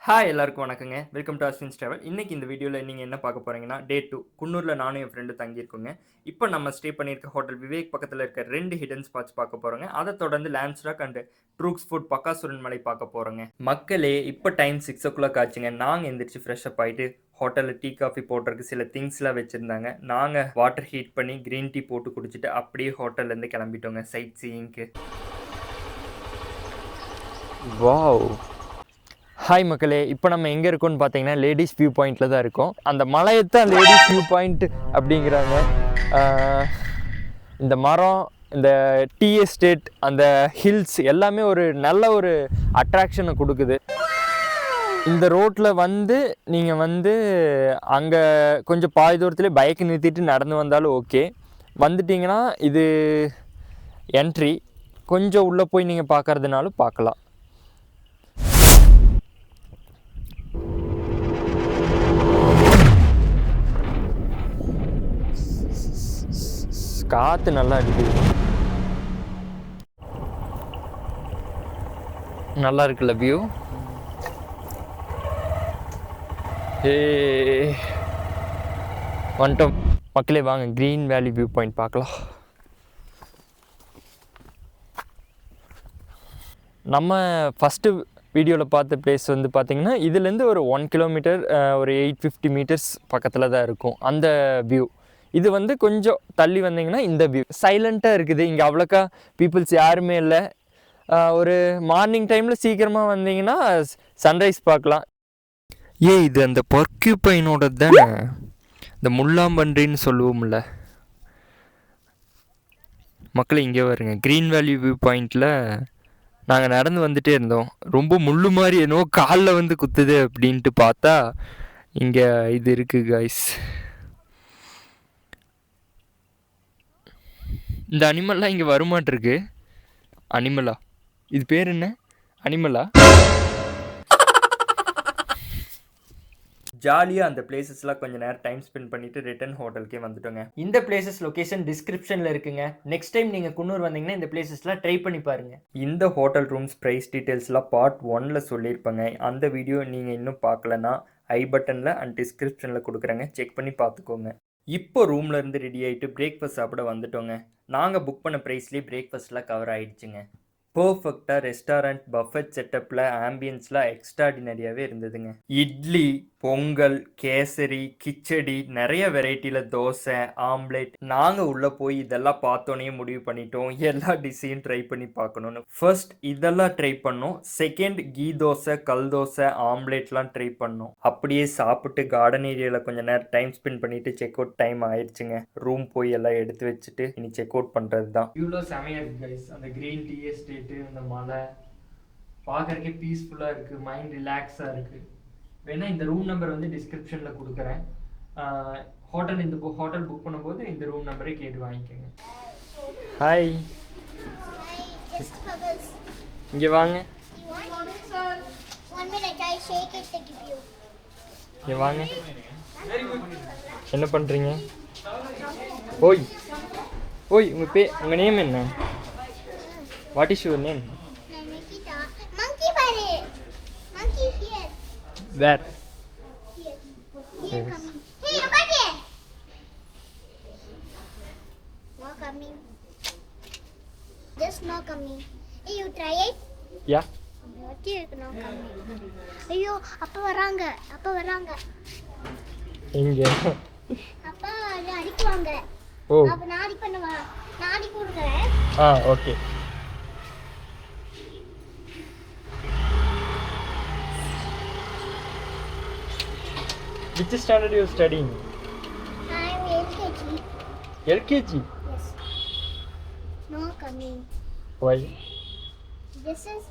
Hi எல்லாருக்கும் வணக்கங்க. Welcome to Aswins travel. இன்னைக்கு இந்த வீடியோவில் நீங்கள் என்ன பார்க்க போகிறீங்கன்னா, டே 2 குன்னூரில் நானும் என் ஃப்ரெண்டு தங்கியிருக்கோங்க. இப்போ நம்ம ஸ்டே பண்ணியிருக்க ஹோட்டல் விவேக் பக்கத்தில் இருக்க 2 ஹிடன் ஸ்பாட்ஸ் பார்க்க போகிறோங்க. அதை தொடர்ந்து லேண்ட்ஸ்டாக் அண்ட் ட்ரூக்ஸ் ஃபுட் பக்காசுரன் மலை பார்க்க போகிறோங்க. மக்களே இப்போ டைம் 6 ஆச்சுங்க. நாங்கள் எந்திரிச்சு ஃப்ரெஷ் அப் ஆகிட்டு ஹோட்டலில் டீ காஃபி போடுறதுக்கு சில திங்ஸ்லாம் வச்சுருந்தாங்க. நாங்கள் வாட்டர் ஹீட் பண்ணி க்ரீன் டீ போட்டு குடிச்சிட்டு அப்படியே ஹோட்டல்லேருந்து கிளம்பிட்டோங்க சைட் சீயிங்க்கு. வாவ்! ஹாய் மக்களே, இப்போ நம்ம எங்கே இருக்கோம்னு பார்த்தீங்கன்னா லேடிஸ் வியூ பாயிண்டில் தான் இருக்கோம். அந்த மலையத்தான் லேடிஸ் வியூ பாயிண்ட் அப்படிங்கிறாங்க. இந்த மரம், இந்த டீ எஸ்டேட், அந்த ஹில்ஸ் எல்லாமே ஒரு நல்ல ஒரு அட்ராக்ஷனை கொடுக்குது. இந்த ரோட்டில் வந்து நீங்கள் வந்து அங்கே கொஞ்சம் பாதி தூரத்துலேயே பைக் நிறுத்திட்டு நடந்து வந்தாலும் ஓகே. வந்துட்டிங்கன்னா இது என்ட்ரி. கொஞ்சம் உள்ளே போய் நீங்கள் பார்க்குறதுனாலும் பார்க்கலாம். காற்று நல்லா அடிக்குது, நல்லா இருக்குல்ல வியூ. வந்துட்டோம் மக்களே, வாங்க க்ரீன் வேலி வியூ பாயிண்ட் பார்க்கலாம். நம்ம ஃபஸ்ட்டு வீடியோவில் பார்த்த பிளேஸ் வந்து பார்த்திங்கன்னா இதுலேருந்து ஒரு 1 கிலோமீட்டர், ஒரு 850 மீட்டர்ஸ் பக்கத்தில் தான் இருக்கும் அந்த வியூ. இது வந்து கொஞ்சம் தள்ளி வந்தீங்கன்னா இந்த வியூ சைலண்ட்டாக இருக்குது. இங்கே அவ்வளோக்கா பீப்புள்ஸ் யாருமே இல்லை. ஒரு மார்னிங் டைமில் சீக்கிரமாக வந்தீங்கன்னா சன்ரைஸ் பார்க்கலாம். இது அந்த பர்க்யூபைனோட தானே, இந்த முள்ளாம்பன்றின்னு சொல்லுவோம்ல மக்களே. இங்கே வருங்க க்ரீன் வேலி வியூ பாயிண்டில் நாங்கள் நடந்து வந்துகிட்டே இருந்தோம். ரொம்ப முள்ளு மாதிரி என்னவோ காலில் வந்து குத்துது அப்படின்ட்டு பார்த்தா இங்கே இது இருக்குது கைஸ். இந்த அனிமல்லாம் இங்கே வருமாட்டிருக்கு. அனிமலா? இது பேர் என்ன? அனிமலா? ஜாலியாக அந்த பிளேசஸ்லாம் கொஞ்சம் நேரம் டைம் ஸ்பெண்ட் பண்ணிவிட்டு ரிட்டன் ஹோட்டலுக்கே வந்துட்டோங்க. இந்த பிளேசஸ் லொக்கேஷன் டிஸ்கிரிப்ஷனில் இருக்குங்க. நெக்ஸ்ட் டைம் நீங்கள் குன்னூர் வந்தீங்கன்னா இந்த பிளேசஸ்லாம் ட்ரை பண்ணி பாருங்கள். இந்த ஹோட்டல் ரூம்ஸ் ப்ரைஸ் டீட்டெயில்ஸ்லாம் பார்ட் 1ல் சொல்லியிருப்பாங்க. அந்த வீடியோ நீங்கள் இன்னும் பார்க்கலன்னா ஐ பட்டனில் அண்ட் டிஸ்கிரிப்ஷனில் கொடுக்குறேங்க, செக் பண்ணி பார்த்துக்கோங்க. இப்போ ரூம்லேருந்து ரெடி ஆகிட்டு பிரேக்ஃபாஸ்ட் சாப்பிட வந்துட்டோங்க. நாங்கள் புக் பண்ண ப்ரைஸ்லேயே பிரேக்ஃபாஸ்ட்லாம் கவர் ஆகிடுச்சுங்க. பர்ஃபெக்டாக ரெஸ்டாரண்ட் பஃபெட் செட்டப்பில் ஆம்பியன்ஸ்லாம் எக்ஸ்ட்ராடினரியாகவே இருந்ததுங்க. இட்லி, பொங்கல், கேசரி, கிச்சடி, நிறைய வெரைட்டியில் தோசை, ஆம்லேட். நாங்கள் உள்ளே போய் இதெல்லாம் பார்த்தோன்னே முடிவு பண்ணிட்டோம் எல்லா டிஷ்ஷையும் ட்ரை பண்ணி பார்க்கணுன்னு. ஃபர்ஸ்ட் இதெல்லாம் ட்ரை பண்ணோம். செகண்ட் கீ தோசை, கல் தோசை, ஆம்லேட்லாம் ட்ரை பண்ணோம். அப்படியே சாப்பிட்டு கார்டன் ஏரியாவில் கொஞ்சம் நேரம் டைம் ஸ்பெண்ட் பண்ணிவிட்டு செக் அவுட் டைம் ஆயிடுச்சுங்க. ரூம் போய் எல்லாம் எடுத்து வச்சுட்டு இனி செக் அவுட் பண்ணுறது தான். இவ்வளோ செமையாக இருக்குது கைஸ். அந்த க்ரீன் டீ எஸ்டேட்டு, அந்த மலை பார்க்குறக்கே பீஸ்ஃபுல்லாக இருக்குது, மைண்ட் ரிலாக்ஸாக இருக்குது. வேணா இந்த ரூம் நம்பர் வந்து டிஸ்கிரிப்ஷனில் கொடுக்குறேன். இந்த ஹோட்டல் புக் பண்ணும்போது இந்த ரூம் நம்பரே கேட்டு வாங்கிக்கோங்க. ஹாய், இங்கே வாங்க. இங்கே வாங்க. என்ன பண்ணுறீங்க? ஓய் ஓய், உங்கள் நேம் என்ன? What is your name? Where? Here. Here coming. Hey, look at here. Not coming. Just not coming. Hey, you try it? Yeah. What is not coming? ஐயோ, அப்பா வராங்க. எங்க? அப்பா அடிக்குவாங்க. ஓ. அப்ப நாடி பண்ணுவா. நாடி கொடுக்குறேன். Okay. Which standard you are studying? I am LKG. LKG? Yes. No coming. Why? This is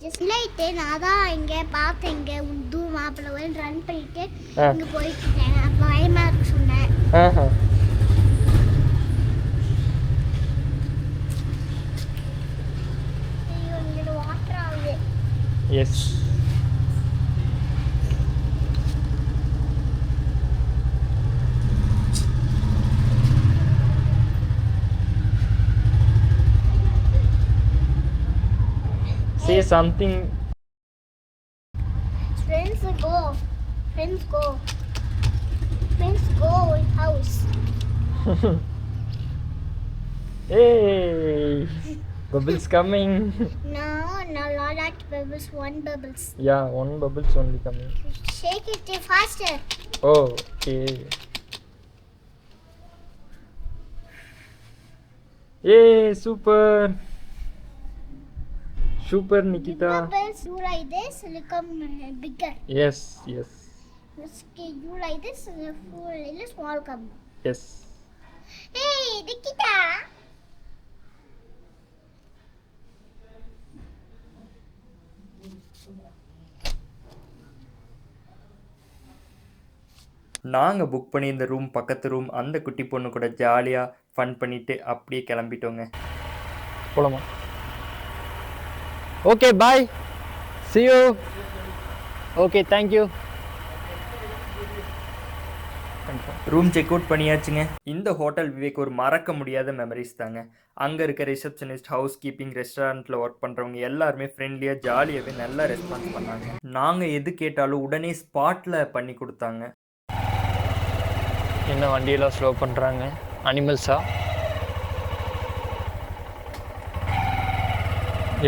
just late. நான் தான் இங்க பார்த்தேன். இங்க உந்து மாப்பிள்ள வந்து ரன் பண்ணிட்டு இங்க போயிட்டு இருக்கேன். அப்ப பயமா இருக்கு சொன்னேன். ஐயோ, இங்க வாட்டர் ஆகுது. Yes. Say something. Friends, Friends go. Friends go. Friends go in house. Hey, bubbles coming. No, not bubbles. One bubbles. Yeah, one bubbles only coming. Shake it faster. Oh, okay. Yay, super. Super, Nikita. Bubbles do like this, become bigger. Yes, yes, Okay, you like this, little small come. yes. Hey, Nikita. நாங்கள் book பண்ணி இந்த room பக்கத்து room அந்த குட்டி பொண்ணு கூட ஜாலியாக fun பண்ணிவிட்டு அப்படியே கிளம்பிட்டோங்க. போலாமா? Okay, bye, see you. Okay, thank you. Room check out பண்ணியாச்சுங்க. இந்த ஹோட்டல் விவேக் ஒரு மறக்க முடியாத மெமரிஸ் தாங்க. அங்கே இருக்க ரிசப்ஷனிஸ்ட், ஹவுஸ் கீப்பிங், ரெஸ்டாரண்ட்டில் ஒர்க் பண்ணுறவங்க எல்லாருமே ஃப்ரெண்ட்லியாக ஜாலியாகவே நல்லா ரெஸ்பான்ஸ் பண்ணாங்க. நாங்கள் எது கேட்டாலும் உடனே ஸ்பாட்டில் பண்ணி கொடுத்தாங்க. என்ன வண்டியெல்லாம் ஸ்லோ பண்ணுறாங்க? அனிமல்ஸா?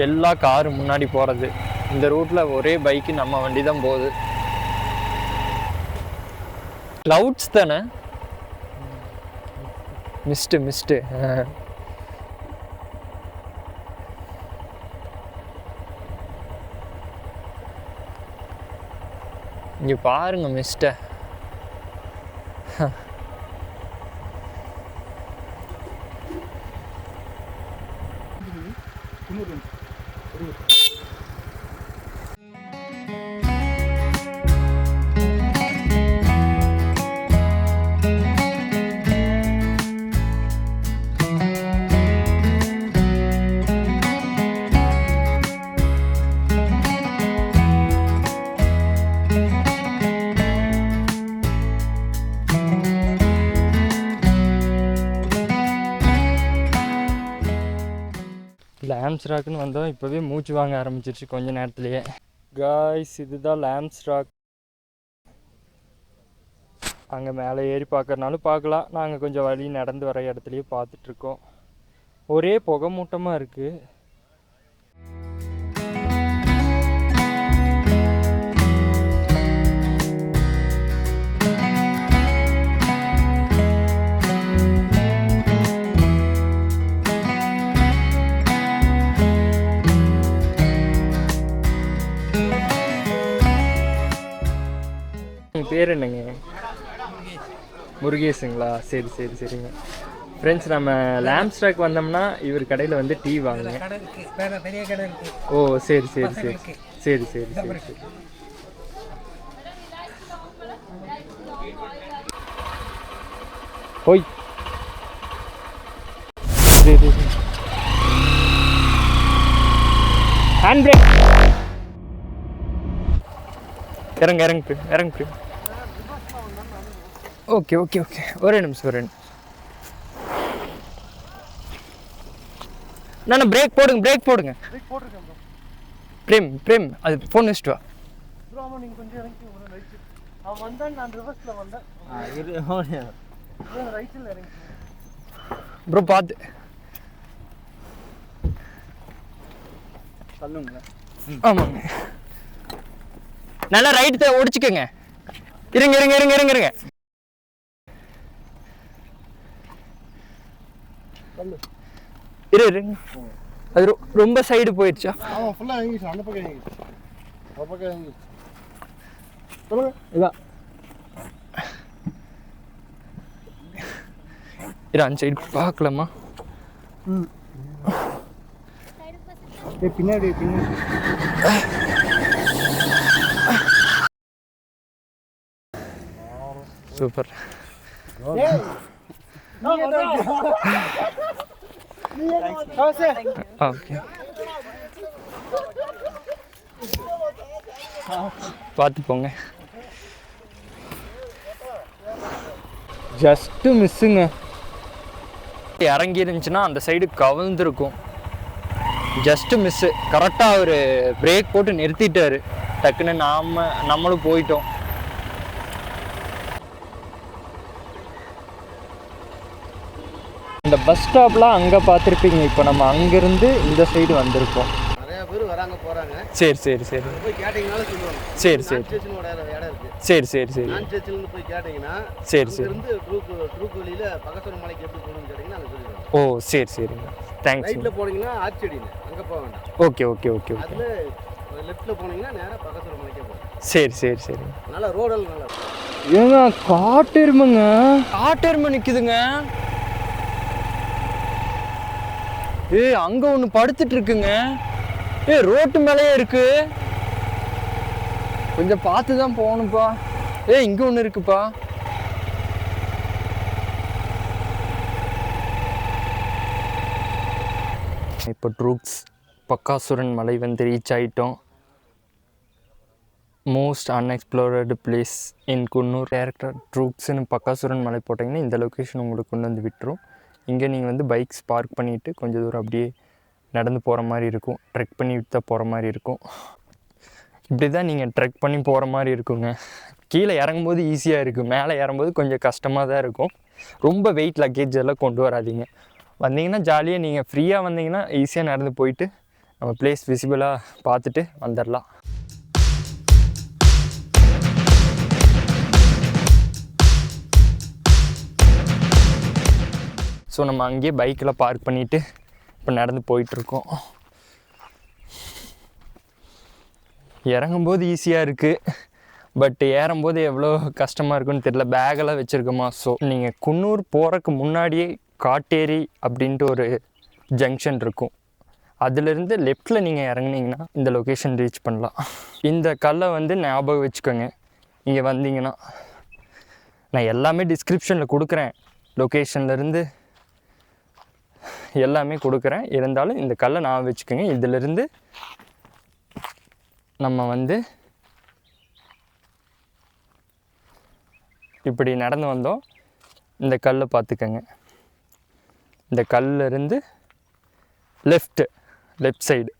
எல்லா காரு முன்னாடி போகிறது. இந்த ரூட்டில் ஒரே பைக்கு நம்ம வண்டி தான் போகுது. க்ளவுட்ஸ் தானே? மிஸ்ட்டு. இங்கே பாருங்க மிஸ்ட்டை. லேம்ஸ் ராக்குன்னு வந்தோம். இப்போவே மூச்சு வாங்க ஆரம்பிச்சிருச்சு கொஞ்ச நேரத்துலையே. காய்ஸ், இதுதான் லேம்ஸ் ராக். அங்கே மேலே ஏறி பார்க்கறனாலும் பார்க்கலாம். நாங்கள் கொஞ்சம் வழி நடந்து வர இடத்துலையே பார்த்துட்ருக்கோம். ஒரே புகை மூட்டமாக இருக்குது. பேர் என்னங்க? முருகேஷுங்களா? சரிங்க ஃப்ரெண்ட்ஸ். நம்ம லேம்ப் ஸ்டாக் வந்தோம்னா இவர் கடையில் வந்து டீ வாங்குங்க. ஓ, சரி. போய் ஹேண்ட் பிரேக். இறங்கு. ஓகே. ஒரே நிமிஷம். நான் பிரேக் போடுங்க. பிரேம் அது ஃபோன் வச்சுட்டு வா. ப்ரோ பார்த்து ஆமாங்க. நல்லா ரைட் தான் ஒடிச்சுக்கோங்க. இருங்க. இரு. அது ரொம்ப சைடு போயிடுச்சா? அந்த சைடு பார்க்கலாமா? பின்னாடி சூப்பர். ஓகே, பார்த்து போங்க. ஜஸ்ட் மிஸ்ஸுங்க. இறங்கி இருந்துச்சுன்னா அந்த சைடு கவிழ்ந்துருக்கும். Just miss. கரெக்டாக அவர் பிரேக் போட்டு நிறுத்திட்டாரு. டக்குன்னு நம்மளும் போயிட்டோம். இந்த பஸ் ஸ்டாப்லாம் அங்கே பார்த்துருப்பீங்க. இப்போ நம்ம அங்கேருந்து இந்த சைடு வந்திருக்கோம். நிறைய பேர் வராங்க போகிறாங்க. சரி சரி சரி போய் கேட்டிங்கனாலும் சொல்லுவாங்க. சரி சரி இடம் இருக்குது. சரி சரி சரி நான் சர்ச்சிலேருந்து போய் கேட்டிங்கன்னா சரி சரி இருந்து ட்ரூக் வழியில் பக்கத்தூர் மலைக்கு எப்படி போகணும்னு கேட்டிங்கன்னா அங்கே சொல்லிடுவாங்க. ஓ சரி சரிங்க, தேங்க்ஸ். ரைட்டில் போனீங்கன்னா ஆச்சடிங்க, அங்கே போக வேண்டாம். Okay okay okay okay. அதில் லெஃப்ட்டில் போனீங்கன்னா நேராக பக்கத்தூர் மலைக்கே போகும். சரி சரி சரி. நல்லா ரோடெல்லாம் நல்லா இருக்கும். ஏங்க காட்டெருமை நிற்குதுங்க. அங்கே ஒன்று படுத்துட்டு இருக்குங்க. ரோட்டு மேலேயே இருக்கு. கொஞ்சம் பார்த்து தான் போகணும்ப்பா. இங்கே ஒன்று இருக்குப்பா. இப்போ ட்ரூக்ஸ் பக்காசுரன் மலை வந்து ரீச் ஆகிட்டோம். மோஸ்ட் அன்எக்ஸ்ப்ளோர்டு பிளேஸ் இன் குன்னூர். டேரக்டாக ட்ரூக்ஸ்னு பக்காசுரன் மலை போட்டிங்கன்னா இந்த லொக்கேஷன் உங்களுக்கு கொண்டு வந்து விட்டுரும். இங்கே நீங்கள் வந்து பைக்ஸ் பார்க் பண்ணிவிட்டு கொஞ்சம் தூரம் அப்படியே நடந்து போகிற மாதிரி இருக்கும். ட்ரெக் பண்ணிவிட்டு தான் போகிற மாதிரி இருக்கும். இப்படி தான் நீங்கள் ட்ரெக் பண்ணி போகிற மாதிரி இருக்குங்க. கீழே இறங்கும்போது ஈஸியாக இருக்குது, மேலே ஏறும்போது கொஞ்சம் கஷ்டமாக தான் இருக்கும். ரொம்ப வெயிட் லக்கேஜ் எல்லாம் கொண்டு வராதீங்க. வந்தீங்கன்னா ஜாலியாக நீங்கள் ஃப்ரீயாக வந்தீங்கன்னா ஈஸியாக நடந்து போயிட்டு நம்ம பிளேஸ் விசிபிளாக பார்த்துட்டு வந்துடலாம். ஸோ நம்ம அங்கேயே பைக்கில் பார்க் பண்ணிவிட்டு இப்போ நடந்து போயிட்டுருக்கோம். இறங்கும்போது ஈஸியாக இருக்குது, பட் ஏறும்போது எவ்வளோ கஷ்டமாக இருக்குன்னு தெரியல. பேக்கெல்லாம் வச்சுருக்கோமா. ஸோ நீங்கள் குன்னூர் போகிறதுக்கு முன்னாடியே காட்டேரி அப்படின்ட்டு ஒரு ஜங்ஷன் இருக்கும். அதிலிருந்து லெஃப்டில் நீங்கள் இறங்குனீங்கன்னா இந்த லொக்கேஷன் ரீச் பண்ணலாம். இந்த கல்லை வந்து ஞாபகம் வச்சுக்கோங்க. இங்கே வந்தீங்கன்னா நான் எல்லாமே டிஸ்கிரிப்ஷனில் கொடுக்குறேன், லொக்கேஷன்லேருந்து எல்லாமே கொடுக்குறேன். இருந்தாலும் இந்த கல்லை நான் வச்சுக்கோங்க. இதிலிருந்து நம்ம வந்து இப்படி நடந்து வந்தோம். இந்த கல்லை பார்த்துக்கோங்க. இந்த கல்லிருந்து left side.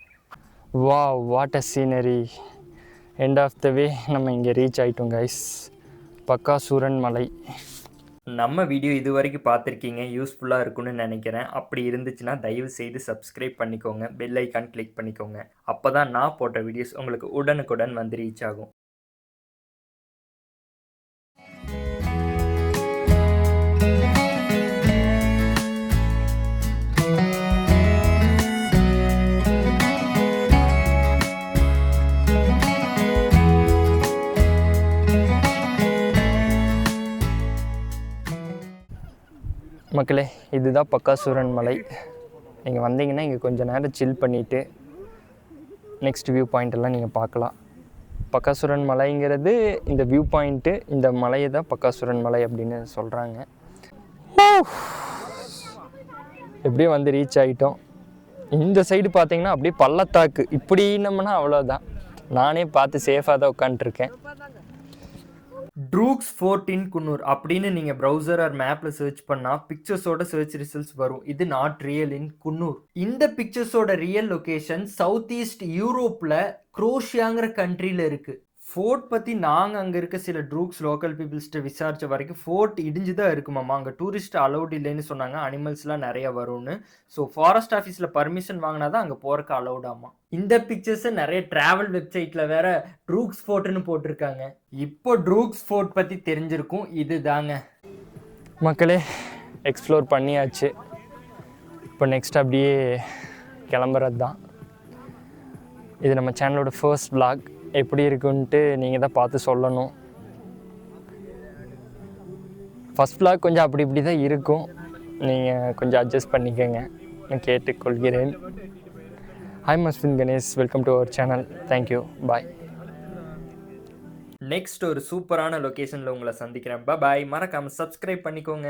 What a scenery. End of the way நம்ம இங்கே ரீச் ஆகிட்டோம் கைஸ். பக்காசூரன் மலை. நம்ம வீடியோ இது வரைக்கும் பார்த்துருக்கீங்க, யூஸ்ஃபுல்லாக இருக்குன்னு நினைக்கிறேன். அப்படி இருந்துச்சுன்னா தயவு செய்து சப்ஸ்கிரைப் பண்ணிக்கோங்க, பெல் ஐக்கான் கிளிக் பண்ணிக்கோங்க. அப்போ தான் நான் போட்ட வீடியோஸ் உங்களுக்கு உடனுக்குடன் வந்து ரீச் ஆகும். மக்களே, இதுதான் பக்காசூரன் மலை. நீங்கள் வந்தீங்கன்னா இங்கே கொஞ்சம் நேரம் சில் பண்ணிவிட்டு நெக்ஸ்ட் வியூ பாயிண்டெல்லாம் நீங்கள் பார்க்கலாம். பக்காசூரன் மலைங்கிறது இந்த வியூ பாயிண்ட்டு, இந்த மலையை தான் பக்காசூரன் மலை அப்படின்னு சொல்கிறாங்க. எப்படியே வந்து ரீச் ஆகிட்டோம். இந்த சைடு பார்த்தீங்கன்னா அப்படியே பள்ளத்தாக்கு. இப்படி நம்மனா அவ்வளோதான். நானே பார்த்து சேஃபாக தான் உட்காந்துருக்கேன். ட்ரூக்ஸ் ஃபோர்ட் இன் குன்னூர் அப்படின்னு நீங்கள் ப்ரௌசர் ஆர் மேப்பில் சர்ச் பண்ணால் பிக்சர்ஸோட சர்ச் ரிசல்ட்ஸ் வரும். இது நாட் ரியல் இன் குன்னூர். இந்த பிக்சர்ஸோட ரியல் லொக்கேஷன் சவுத் ஈஸ்ட் யூரோப்பில் குரோஷியாங்கிற கண்ட்ரியில் இருக்குது. ஃபோர்ட் பற்றி நாங்கள் அங்கே இருக்க சில ட்ரூக்ஸ் லோக்கல் பீப்புள்ஸ்கிட்ட விசாரித்த வரைக்கும் ஃபோர்ட் இடிஞ்சு தான் இருக்குமாம்மா. அங்கே டூரிஸ்ட் அலௌட் இல்லைன்னு சொன்னாங்க, அனிமல்ஸ்லாம் நிறையா வரும்னு. ஸோ ஃபாரஸ்ட் ஆஃபீஸில் பர்மிஷன் வாங்கினா தான் அங்கே போகிறக்கு அலௌடாமா. இந்த பிக்சர்ஸை நிறைய ட்ராவல் வெப்சைட்டில் வேற ட்ரூக்ஸ் ஃபோர்ட்டுன்னு போட்டிருக்காங்க. இப்போ ட்ரூக்ஸ் ஃபோர்ட் பற்றி தெரிஞ்சிருக்கும். இது தாங்க மக்களே, எக்ஸ்ப்ளோர் பண்ணியாச்சு. இப்போ நெக்ஸ்ட் அப்படியே கிளம்புறது தான். இது நம்ம சேனலோட ஃபர்ஸ்ட் vlog. எப்படி இருக்குன்ட்டு நீங்கள் தான் பார்த்து சொல்லணும். ஃபஸ்ட் vlog கொஞ்சம் அப்படி இப்படி தான் இருக்கும், நீங்கள் கொஞ்சம் அட்ஜஸ்ட் பண்ணிக்கோங்க, நான் கேட்டுக்கொள்கிறேன். Hi Maswin Ganesh, welcome to our channel. Thank you, bye. Next ஒரு சூப்பரான லொக்கேஷனில் உங்களை சந்திக்கிறேன். பாய். மறக்காமல் சப்ஸ்கிரைப் பண்ணிக்கோங்க.